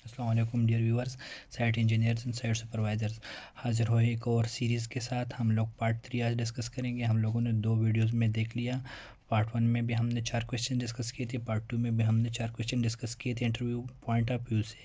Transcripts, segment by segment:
अस्सलाम वालेकुम dear viewers, site engineers and site supervisors. हाजिर हो एक और सीरीज़ के साथ। हम लोग पार्ट 3 आज डिस्कस करेंगे। हम लोगों ने 2 वीडियोस में देख लिया। पार्ट 1 में भी हमने 4 क्वेश्चन डिस्कस किए थे, पार्ट 2 में भी हमने 4 क्वेश्चन डिस्कस किए थे इंटरव्यू पॉइंट ऑफ व्यू से,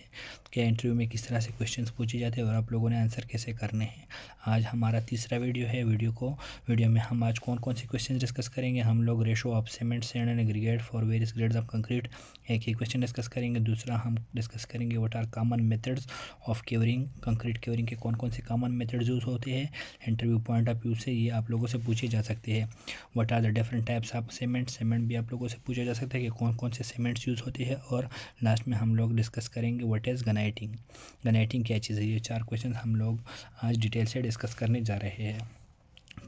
क्या इंटरव्यू में किस तरह से क्वेश्चंस पूछे जाते हैं और आप लोगों ने आंसर कैसे करने हैं। आज हमारा तीसरा वीडियो है। वीडियो में हम आज कौन कौन से क्वेश्चन डिस्कस करेंगे। हम लोग ratio of cement sand and aggregate for various grades of concrete एक ही क्वेश्चन डिस्कस करेंगे। दूसरा हम डिस्कस करेंगे what are common methods of curing, concrete curing के कौन कौन से कॉमन मेथड्स यूज़ होते हैं इंटरव्यू पॉइंट ऑफ व्यू से, ये आप लोगों से पूछे जा सकते हैं। What are the different types of cement भी आप लोगों से पूछा जा सकता है कि कौन कौन से सीमेंट्स यूज़ होते हैं। और लास्ट में हम लोग डिस्कस करेंगे व्हाट इज़ गनाइटिंग क्या चीज़ है। ये 4 क्वेश्चन हम लोग आज डिटेल से डिस्कस करने जा रहे हैं।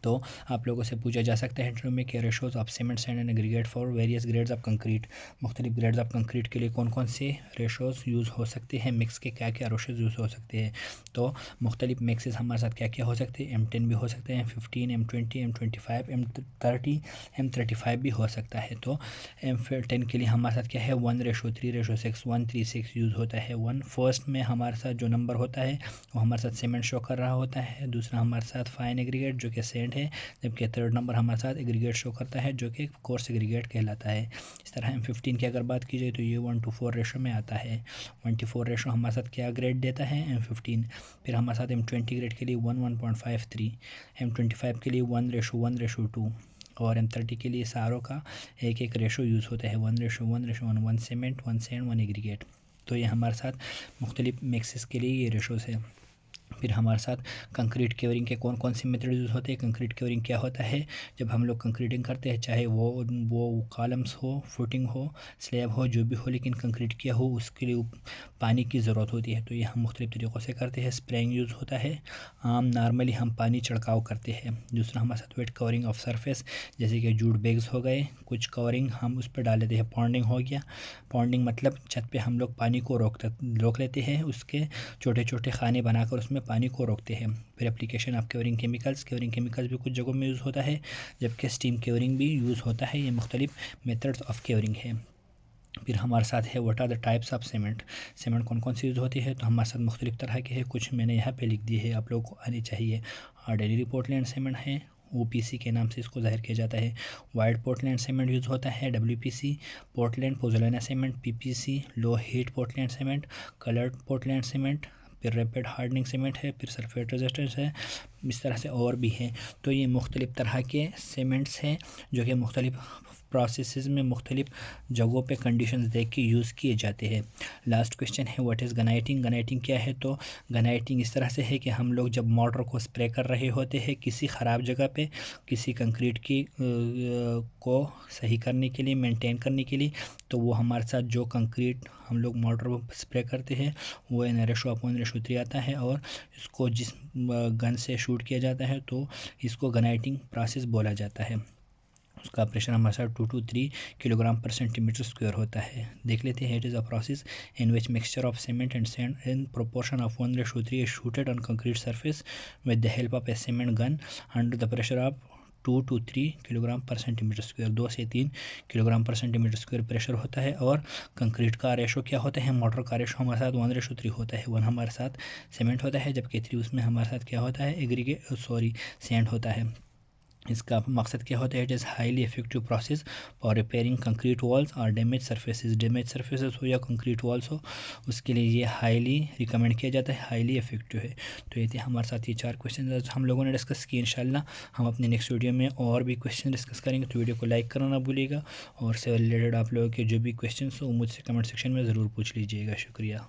तो आप लोगों से पूछा जा सकता है इंटरव्यू में कि ratios of cement sand and aggregate for various grades of concrete, मुख्तलिफ ग्रेड्स ऑफ कंक्रीट के लिए कौन कौन से रेशोज़ यूज़ हो सकते हैं, मिक्स के क्या क्या रेशोज़ यूज़ हो सकते हैं। तो मुख्तलिफ मिक्सेस हमारे साथ क्या क्या हो सकते हैं, M10 भी हो सकते हैं, M15, M20, M25, M30, M35 भी हो सकता है। तो M10 के लिए हमारे साथ क्या है 1:3:6, 1:6 यूज़ होता है। फर्स्ट में हमारे साथ जो नंबर होता है वो हमारे साथ सीमेंट शो कर रहा होता है, दूसरा हमारे साथ फाइन एग्रीगेट जो कि सेंड है, जबकि थर्ड नंबर हमारे साथ एग्रीगेट शो करता है जो कि कोर्स एग्रीगेट कहलाता है। इस तरह M15 की अगर बात की जाए तो ये 1:4 रेशो में आता है। 1:4 रेशो हमारे साथ क्या ग्रेड देता है M15। फिर हमारे साथ M20 ग्रेड के लिए 1:1.53, M25 के लिए 1:1:2 और M30 के लिए सारों का एक एक रेशो यूज़ होता है 1:1:1, 1 सीमेंट, 1 सैंड, 1 एग्रीगेट। तो ये हमारे साथ मुख्तलिफ मिक्सेस के लिए ये रेशोज़ है। फिर हमारे साथ कंक्रीट क्योरिंग के कौन कौन से मेथड यूज़ होते हैं। कंक्रीट क्योरिंग क्या होता है, जब हम लोग कंक्रीटिंग करते हैं, चाहे वो कॉलम्स हो, फुटिंग हो, स्लैब हो, जो भी हो, लेकिन कंक्रीट किया हो उसके लिए पानी की ज़रूरत होती है। तो ये हम मुख्तलिफ़ तरीक़ों से करते हैं। स्प्रेइंग यूज़ होता है, नॉर्मली हम पानी छिड़काव करते हैं। दूसरा हमारे साथ वेट कवरिंग ऑफ सरफेस, जैसे कि जूट बैग्स हो गए, कुछ कवरिंग हम उस पर डाल देते हैं। पॉन्डिंग हो गया, पॉन्डिंग मतलब छत पे हम लोग पानी को रोक लेते हैं, उसके छोटे छोटे खाने बनाकर उसमें पानी को रोकते हैं। फिर एप्लीकेशन ऑफ क्योरिंग केमिकल्स भी कुछ जगहों में यूज़ होता है, जबकि स्टीम क्योरिंग भी यूज़ होता है। ये मुख्तलिफ मेथड्स ऑफ क्योरिंग है। फिर हमारे साथ है what are the types of cement कौन कौन सी यूज़ होती है। तो हमारे साथ मुख्तलिफ तरह के हैं, कुछ मैंने यहाँ पे लिख दी है, आप लोगों को आनी चाहिए। ऑर्डिनरी पोर्टलैंड सीमेंट है, OPC के नाम से इसको जाहिर किया जाता है। वाइट पोर्टलैंड सीमेंट यूज़ होता है, WPC, Portland pozzolana cement, PPC, low heat Portland cement, coloured Portland cement, फिर रैपिड हार्डनिंग सीमेंट है, फिर सल्फेट रेजिस्टेंस है, इस तरह से और भी है। तो ये मुख्तलिफ़ तरह के सीमेंट्स हैं जो कि मुख्तलिफ़ प्रोसेसेस में मुख्तलिफ़ जगहों पे कंडीशंस देख के यूज़ किए जाते हैं। लास्ट क्वेश्चन है व्हाट इज़ गनाइटिंग क्या है। तो गनाइटिंग इस तरह से है कि हम लोग जब मोटर को स्प्रे कर रहे होते हैं किसी ख़राब जगह पे, किसी कंक्रीट की को सही करने के लिए, मेंटेन करने के लिए, तो वो हमारे साथ जो कंक्रीट हम लोग मोटर पर स्प्रे करते हैं वो N/3 आता है, और इसको जिस गन से शूट किया जाता है तो इसको गनाइटिंग प्रोसेस बोला जाता है। उसका प्रेशर हमारे साथ 2 to 3 किलोग्राम पर सेंटीमीटर स्क्वायर होता है। देख लेते हैं। It is a process in which mixture of cement and sand in proportion of 1:3 is shooted on concrete surface with the help of a cement gun under the pressure of 2 to 3 kilogram पर centimetre square, 2 से 3 kilogram पर centimetre square pressure होता है। और concrete का ratio क्या होता है, मोटर का रेशो हमारे साथ 1:3 होता है। 1 हमारे साथ सीमेंट होता है, जबकि 3 उसमें हमारे साथ क्या होता है, सैंड होता है। इसका मकसद क्या होता है, it is highly effective process for repairing concrete walls और डैमेज सर्फेसेज हो या कंक्रीट वॉल्स हो, उसके लिए ये हाईली रिकमेंड किया जाता है, हाईली इफेक्टिव है। तो ये थे हमारे साथ ये 4 क्वेश्चन हम लोगों ने डिस्कस किए। इंशाल्लाह हम अपने नेक्स्ट वीडियो में और भी क्वेश्चन डिस्कस करेंगे, तो वीडियो को लाइक करना ना भूलिएगा, और से रिलेटेड आप लोगों के जो भी क्वेश्चन हो मुझसे कमेंट सेक्शन में ज़रूर पूछ लीजिएगा। शुक्रिया।